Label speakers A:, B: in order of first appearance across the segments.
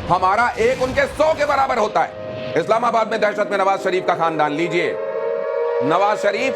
A: हमारा एक उनके 100 के बराबर होता है। इस्लामाबाद में दहशत में नवाज शरीफ का खानदान लीजिए। नवाज शरीफ,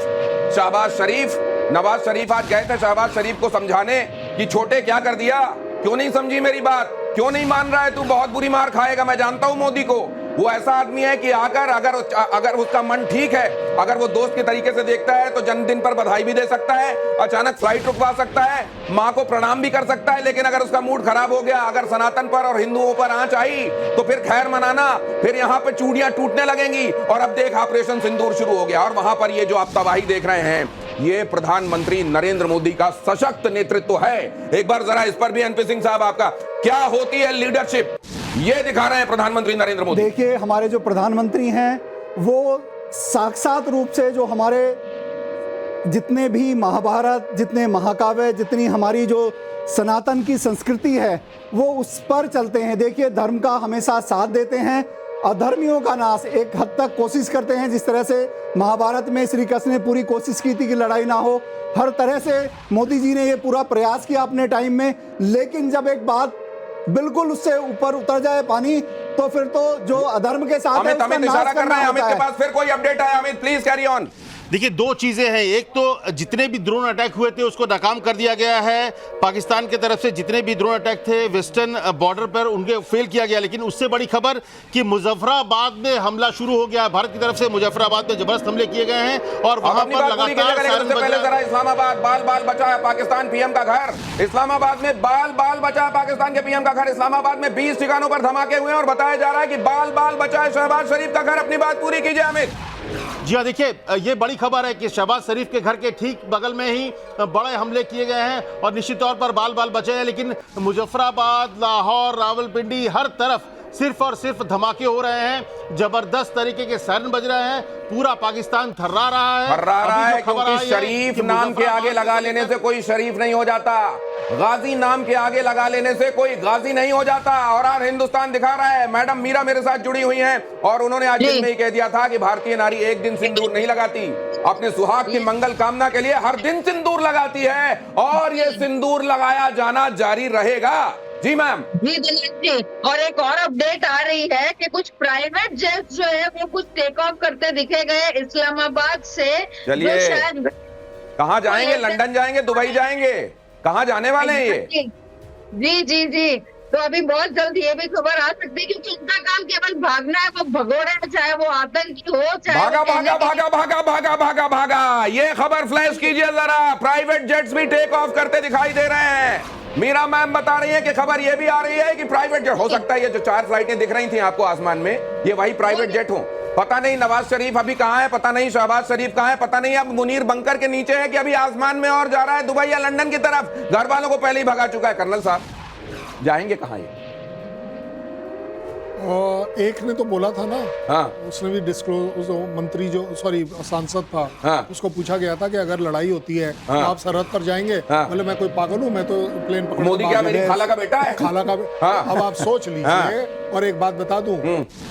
A: शहबाज शरीफ, नवाज शरीफ आज गए थे शहबाज शरीफ को समझाने कि छोटे क्या कर दिया, क्यों नहीं समझी मेरी बात, क्यों नहीं मान रहा है तू, बहुत बुरी मार खाएगा, मैं जानता हूं मोदी को। वो ऐसा आदमी है कि आकर अगर उसका मन ठीक है, अगर वो दोस्त के तरीके से देखता है तो जन्मदिन पर बधाई भी दे सकता है, अचानक फ्लाइट रुकवा सकता है, माँ को प्रणाम भी कर सकता है। लेकिन अगर उसका मूड खराब हो गया, अगर सनातन पर और हिंदुओं पर आंच आई तो फिर खैर मनाना, फिर यहाँ पे चूड़ियां टूटने लगेंगी। और अब देख ऑपरेशन सिंदूर शुरू हो गया और वहां पर ये जो आप तबाही देख रहे हैं, ये प्रधानमंत्री नरेंद्र मोदी का सशक्त नेतृत्व है। एक बार जरा इस पर भी एनपी सिंह साहब आपका क्या होती है लीडरशिप, ये दिखा रहे हैं प्रधानमंत्री नरेंद्र मोदी।
B: देखिए, हमारे जो प्रधानमंत्री हैं वो साक्षात रूप से जो हमारे जितने भी महाभारत, जितने महाकाव्य, जितनी हमारी जो सनातन की संस्कृति है वो उस पर चलते हैं। देखिए, धर्म का हमेशा साथ देते हैं, अधर्मियों का नाश एक हद तक कोशिश करते हैं। जिस तरह से महाभारत में श्री कृष्ण ने पूरी कोशिश की थी कि लड़ाई ना हो, हर तरह से मोदी जी ने ये पूरा प्रयास किया अपने टाइम में। लेकिन जब एक बात बिल्कुल उससे ऊपर उतर जाए पानी, तो फिर तो जो अधर्म के साथ है
A: अमित इशारा कर रहे हैं। अमित के पास फिर कोई अपडेट आया? Amit please carry on.
C: देखिए, दो चीजें हैं। एक तो जितने भी ड्रोन अटैक हुए थे उसको नाकाम कर दिया गया है पाकिस्तान की तरफ से। जितने भी ड्रोन अटैक थे वेस्टर्न बॉर्डर पर उनके फेल किया गया। लेकिन उससे बड़ी खबर कि मुजफ्फराबाद में हमला शुरू हो गया। भारत की तरफ से मुजफ्फराबाद में जबरदस्त हमले किए गए हैं और वहां पर लगातार
A: इस्लामाबाद बाल बाल बचा पाकिस्तान पीएम का घर। इस्लामाबाद में बाल बाल बचा पाकिस्तान के पीएम का घर। इस्लामाबाद में 20 ठिकानों पर धमाके हुए और बताया जा रहा है कि बाल बाल बचा है शहबाज शरीफ का घर। अपनी बात पूरी कीजिए अमित।
C: जी हाँ, देखिए, ये बड़ी खबर है कि शहबाज शरीफ के घर के ठीक बगल में ही बड़े हमले किए गए हैं और निश्चित तौर पर बाल बाल बचे हैं। लेकिन मुजफ्फराबाद, लाहौर, रावलपिंडी, हर तरफ सिर्फ और सिर्फ धमाके हो रहे हैं। जबरदस्त तरीके के सायरन बज रहे हैं। पूरा पाकिस्तान थर्रा रहा है
A: क्योंकि शरीफ नाम के आगे लगा लेने से कोई शरीफ नहीं हो जाता, गाजी नाम के आगे लगा लेने से कोई गाजी नहीं हो जाता। और आज हिंदुस्तान दिखा रहा है। मैडम मीरा मेरे साथ जुड़ी हुई हैं और उन्होंने आज दिन में ही कह दिया था कि भारतीय नारी एक दिन सिंदूर नहीं लगाती, अपने सुहाग की मंगल कामना के लिए हर दिन सिंदूर लगाती है और ये सिंदूर लगाया जाना जारी रहेगा। जी मैम।
D: जी दिलीप जी, और एक और अपडेट आ रही है कि कुछ प्राइवेट जेट जो है वो कुछ टेक ऑफ करते दिखे गए इस्लामाबाद से।
A: चलिए,
D: शायद
A: कहाँ जाएंगे? लंदन जाएंगे, दुबई जाएंगे, कहाँ जाने वाले हैं ये?
D: जी जी जी, तो अभी बहुत जल्द ये भी खबर आ सकती है क्योंकि उनका काम केवल भागना है। वो भगोड़े, चाहे वो आतंकी हो, चाहे
A: भागा भागा भागा भागा भागा भागा भागा। ये खबर फ्लैश कीजिए जरा। प्राइवेट जेट्स भी टेक ऑफ करते दिखाई दे रहे हैं। मीरा मैम बता रही है कि खबर ये भी आ रही है कि प्राइवेट जेट हो सकता है। ये जो 4 फ्लाइटें दिख रही थी आपको आसमान में, ये वही प्राइवेट जेट हो। पता नहीं नवाज शरीफ अभी कहाँ है, पता नहीं शहबाज शरीफ कहाँ है, पता नहीं अब मुनीर बंकर के नीचे है कि अभी आसमान में और जा रहा है दुबई या लंदन की तरफ। घर वालों को पहले ही भगा चुका है। कर्नल साहब, जाएंगे कहाँ ये?
E: एक ने तो बोला था ना,
A: हाँ,
E: उसने भी डिस्क्लोज, मंत्री जो सांसद था,
A: हाँ,
E: उसको पूछा गया था कि अगर लड़ाई होती है
A: हाँ,
E: तो आप सरहद पर जाएंगे।
A: हाँ,
E: बोले मैं कोई पागल हूँ, मैं तो प्लेन पकड़।
A: मोदी क्या मेरी खाला का बेटा है?
E: खाला का।
A: हाँ,
E: अब आप सोच लीजिए। हाँ, और एक बात बता दूं,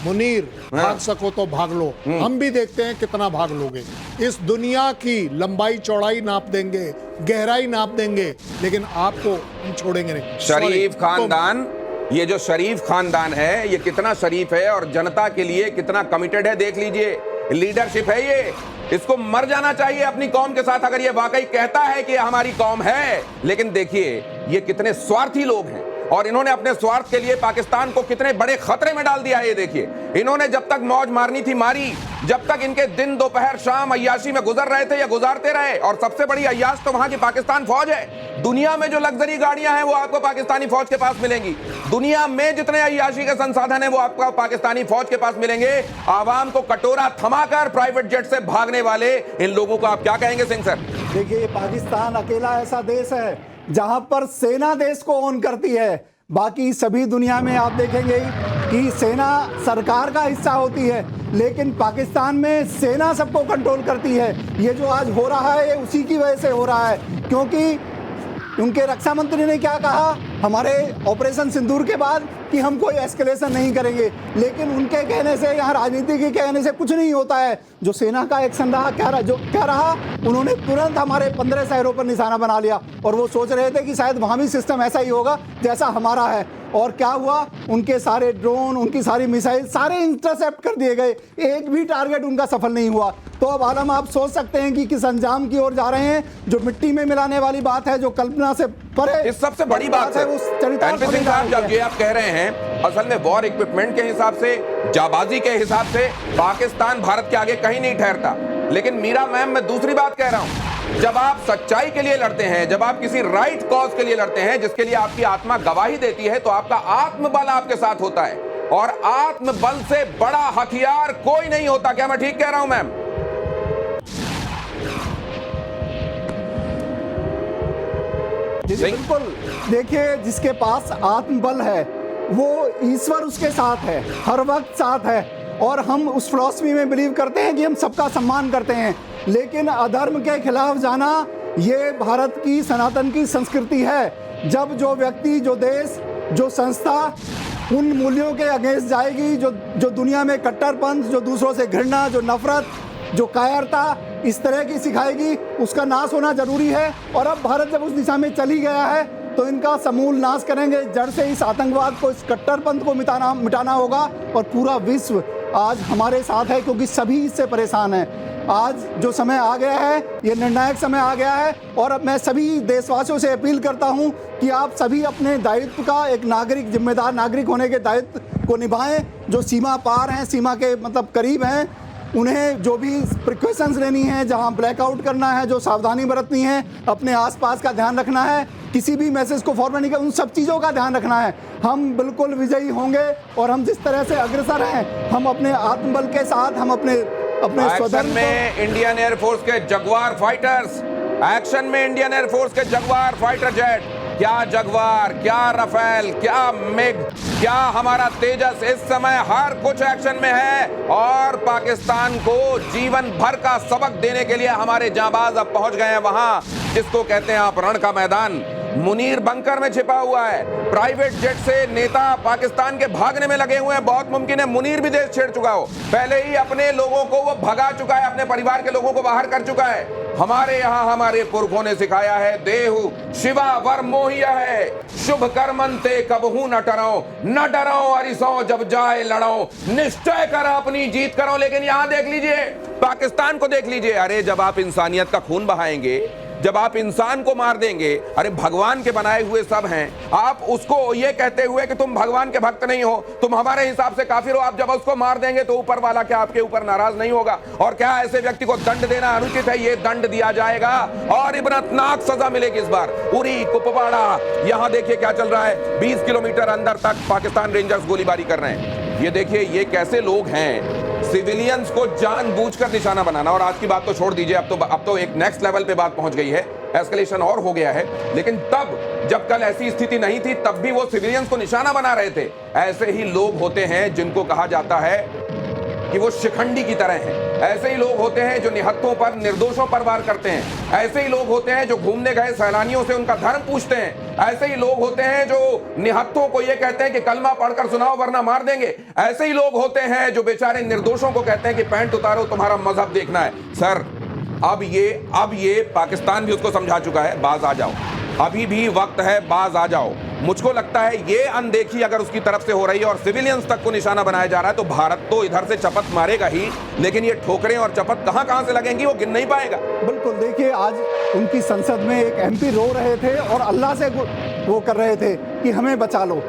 E: मुनीर, भाग सको तो भाग लो। हम भी देखते हैं कितना भाग लोगे। इस दुनिया की लंबाई चौड़ाई नाप देंगे, गहराई नाप देंगे, लेकिन आपको हम छोड़ेंगे नहीं।
A: शरीफ खानदान, ये जो शरीफ खानदान है ये कितना शरीफ है और जनता के लिए कितना कमिटेड है, देख लीजिए। लीडरशिप है ये। इसको मर जाना चाहिए अपनी कौम के साथ अगर ये वाकई कहता है कि हमारी कौम है। लेकिन देखिए ये कितने स्वार्थी लोग हैं और इन्होंने अपने स्वार्थ के लिए पाकिस्तान को कितने बड़े खतरे में डाल दिया है। ये देखिए, इन्होंने जब तक मौज मारनी थी मारी, जब तक इनके दिन दोपहर शाम अय्याशी में गुजर रहे थे या गुजारते रहे। और सबसे बड़ी अय्याश तो वहां की पाकिस्तान फौज है। दुनिया में जो लग्जरी गाड़ियां हैं वो आपको पाकिस्तानी फौज के पास मिलेंगी। दुनिया में जितने अय्याशी के संसाधन है वो आपको पाकिस्तानी फौज के पास मिलेंगे। आवाम को कटोरा थमाकर प्राइवेट जेट से भागने वाले इन लोगों को आप क्या कहेंगे सिंह सर?
B: देखिए, पाकिस्तान अकेला ऐसा देश है जहां पर सेना देश को ओन करती है। बाकी सभी दुनिया में आप देखेंगे कि सेना सरकार का हिस्सा होती है, लेकिन पाकिस्तान में सेना सबको कंट्रोल करती है। ये जो आज हो रहा है ये उसी की वजह से हो रहा है, क्योंकि उनके रक्षा मंत्री ने क्या कहा हमारे ऑपरेशन सिंदूर के बाद कि हम कोई एस्केलेशन नहीं करेंगे, लेकिन उनके कहने से, यहाँ राजनीति के कहने से कुछ नहीं होता है। जो सेना का एक्शन रहा, क्या रहा, उन्होंने तुरंत हमारे 15 शहरों पर निशाना बना लिया और वो सोच रहे थे कि शायद वहाँ भी सिस्टम ऐसा ही होगा जैसा हमारा है। और क्या हुआ, उनके सारे ड्रोन, उनकी सारी मिसाइल सारे इंटरसेप्ट कर दिए गए, एक भी टारगेट उनका सफल नहीं हुआ। तो अब आलम आप सोच सकते हैं कि किस अंजाम की ओर जा रहे हैं, जो मिट्टी में मिलाने वाली बात है, जो कल्पना से परे।
A: इस सबसे बड़ी बात है एनपी सिंह साहब, जब ये आप कह रहे हैं, असल में वॉर इक्विपमेंट के हिसाब से, जाबाजी के हिसाब से पाकिस्तान भारत के आगे कहीं नहीं ठहरता। लेकिन मीरा मैम, मैं दूसरी बात कह रहा हूं, जब आप सच्चाई के लिए लड़ते हैं, जब आप किसी राइट कॉज के लिए लड़ते हैं, जिसके लिए आपकी आत्मा गवाही देती है, तो आपका आत्मबल आपके साथ होता है। और आत्मबल से बड़ा हथियार कोई नहीं होता। क्या मैं ठीक कह रहा हूं मैम?
B: बिल्कुल। देखिए, जिसके पास आत्मबल है वो ईश्वर उसके साथ है, हर वक्त साथ है। और हम उस फिलॉसफी में बिलीव करते हैं कि हम सबका सम्मान करते हैं, लेकिन अधर्म के खिलाफ जाना ये भारत की, सनातन की संस्कृति है। जब जो व्यक्ति, जो देश, जो संस्था उन मूल्यों के अगेंस्ट जाएगी, जो दुनिया में कट्टरपंथ, जो दूसरों से घृणा, जो नफरत, जो कायरता इस तरह की सिखाएगी, उसका नाश होना जरूरी है। और अब भारत जब उस दिशा में चली गया है तो इनका समूल नाश करेंगे, जड़ से इस आतंकवाद को, इस कट्टरपंथ को मिटाना होगा। और पूरा विश्व आज हमारे साथ है, क्योंकि सभी इससे परेशान हैं। आज जो समय आ गया है, ये निर्णायक समय आ गया है। और अब मैं सभी देशवासियों से अपील करता हूं कि आप सभी अपने दायित्व का, एक नागरिक, जिम्मेदार नागरिक होने के दायित्व को निभाएं। जो सीमा पार हैं, सीमा के मतलब करीब हैं, उन्हें जो भी प्रिकॉशंस लेनी है, जहां ब्लैकआउट करना है, जो सावधानी बरतनी है, अपने आसपास का ध्यान रखना है, किसी भी मैसेज को फॉरवर्ड नहीं कर, उन सब चीज़ों का ध्यान रखना है। हम बिल्कुल विजयी होंगे। और हम जिस तरह से अग्रसर हैं, हम अपने आत्मबल के साथ, हम अपने
A: एक्शन में इंडियन एयरफोर्स के जगुआर फाइटर्स, एक्शन में इंडियन एयरफोर्स के जगुआर फाइटर जेट, क्या जगुआर, क्या रफेल, क्या मिग, क्या हमारा तेजस, इस समय हर कुछ एक्शन में है। और पाकिस्तान को जीवन भर का सबक देने के लिए हमारे जांबाज अब पहुंच गए हैं वहां, जिसको कहते हैं आप रण का मैदान। मुनीर बंकर में छिपा हुआ है, प्राइवेट जेट से नेता पाकिस्तान के भागने में लगे हुए हैं। बहुत मुमकिन है मुनीर भी देश छेड़ चुका हो, पहले ही अपने लोगों को वो भगा चुका है, अपने परिवार के लोगों को बाहर कर चुका है। हमारे यहाँ हमारे पुरखों ने सिखाया है, देहु शिवा वर मोहिया है, शुभ कर्मंते कबहू न डरो अरिसो, जब जाए लड़ो, निश्चय कर अपनी जीत करो। लेकिन यहाँ देख लीजिए, पाकिस्तान को देख लीजिए। अरे जब आप इंसानियत का खून बहाएंगे, जब आप इंसान को मार देंगे, अरे भगवान के बनाए हुए सब हैं, आप उसको ये कहते हुए कि तुम भगवान के भक्त नहीं हो, तुम हमारे हिसाब से काफिर हो, आप जब उसको मार देंगे तो ऊपर वाला क्या आपके ऊपर नाराज नहीं होगा? और क्या ऐसे व्यक्ति को दंड देना अनुचित है? ये दंड दिया जाएगा और इबरतनाक सजा मिलेगी इस बार। उरी, कुपवाड़ा, यहाँ देखिए क्या चल रहा है, 20 किलोमीटर अंदर तक पाकिस्तान रेंजर्स गोलीबारी कर रहे हैं। ये देखिए ये कैसे लोग हैं, सिविलियंस को जानबूझकर निशाना बनाना। और आज की बात तो छोड़ दीजिए, अब तो एक नेक्स्ट लेवल पे बात पहुंच गई है, एस्केलेशन और हो गया है। लेकिन तब जब कल ऐसी स्थिति नहीं थी, तब भी वो सिविलियंस को निशाना बना रहे थे। ऐसे ही लोग होते हैं जिनको कहा जाता है कि वो शिखंडी की तरह हैं। ऐसे ही लोग होते हैं जो निहत्तों पर, निर्दोषों पर वार करते हैं। ऐसे ही लोग होते हैं जो घूमने गए सैलानियों से उनका धर्म पूछते हैं। ऐसे ही लोग होते हैं जो निहत्तों को ये कहते हैं कि कलमा पढ़कर सुनाओ वरना मार देंगे। ऐसे ही लोग होते हैं जो बेचारे निर्दोषों को कहते हैं कि पैंट उतारो, तुम्हारा मजहब देखना है। सर, अब ये पाकिस्तान भी उसको समझा चुका है, बाज आ जाओ, अभी भी वक्त है, बाज आ जाओ। मुझको लगता है ये अनदेखी अगर उसकी तरफ से हो रही है और सिविलियंस तक को निशाना बनाया जा रहा है, तो भारत तो इधर से चपत मारेगा ही, लेकिन ये ठोकरें और चपत कहां से लगेंगी वो गिन नहीं पाएगा।
B: बिल्कुल। देखिए, आज उनकी संसद में एक एमपी रो रहे थे और अल्लाह से वो कर रहे थे कि हमें बचा लो।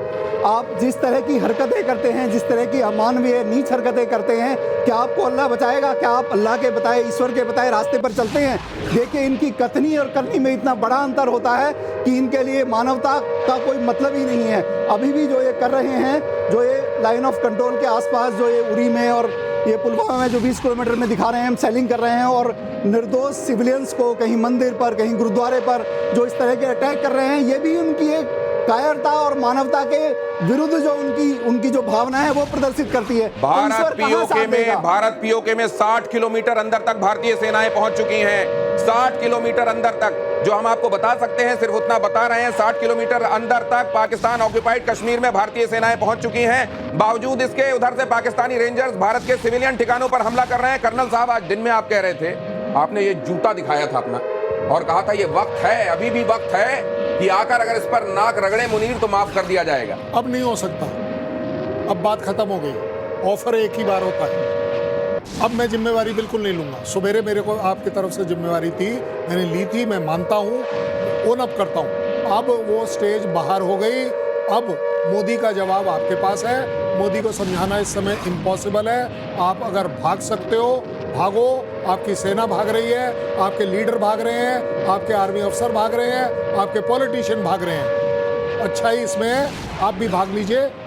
B: आप जिस तरह की हरकतें करते हैं, जिस तरह की अमानवीय नीच हरकतें करते हैं, क्या आपको अल्लाह बचाएगा? क्या आप अल्लाह के बताए, ईश्वर के बताए रास्ते पर चलते हैं? देखिए, इनकी कथनी और करनी में इतना बड़ा अंतर होता है कि इनके लिए मानवता का कोई मतलब ही नहीं है। अभी भी जो ये कर रहे हैं, जो ये लाइन ऑफ कंट्रोल के आसपास, जो ये उरी में और ये पुलवामा में जो 20 किलोमीटर में दिखा रहे हैं, हम सेलिंग कर रहे हैं और निर्दोष सिविलियंस को कहीं मंदिर पर, कहीं गुरुद्वारे पर जो इस तरह के अटैक कर रहे हैं, ये भी उनकी एक कायरता और मानवता के विरुद्ध जो उनकी जो भावना है वो प्रदर्शित करती है। तो ईश्वर कहाँ साथ देगा?
A: भारत पीओके में 60 किलोमीटर अंदर तक भारतीय सेनाएं पहुंच चुकी हैं। 60 किलोमीटर अंदर तक, जो हम आपको बता सकते हैं सिर्फ उतना बता रहे हैं। 60 किलोमीटर अंदर तक पाकिस्तान ऑक्युपाइड कश्मीर में भारतीय सेनाएं पहुंच चुकी हैं। बावजूद इसके उधर से पाकिस्तानी रेंजर्स भारत के सिविलियन ठिकानों पर हमला कर रहे हैं। कर्नल साहब, आज दिन में आप कह रहे थे, आपने ये जूता दिखाया था अपना और कहा था ये वक्त है, अभी भी वक्त है कि आकर अगर इस पर नाक रगड़े मुनीर तो माफ कर दिया जाएगा।
E: अब नहीं हो सकता, अब बात खत्म हो गई। ऑफर एक ही बार होता है। अब मैं जिम्मेवारी बिल्कुल नहीं लूंगा। सवेरे मेरे को आपकी तरफ से जिम्मेवारी थी, मैंने ली थी, मैं मानता हूं, ओन अप करता हूं। अब वो स्टेज बाहर हो गई। अब मोदी का जवाब आपके पास है। मोदी को समझाना इस समय इम्पॉसिबल है। आप अगर भाग सकते हो भागो, आपकी सेना भाग रही है, आपके लीडर भाग रहे हैं, आपके आर्मी अफसर भाग रहे हैं, आपके पॉलिटिशियन भाग रहे हैं। अच्छा ही इसमें आप भी भाग लीजिए।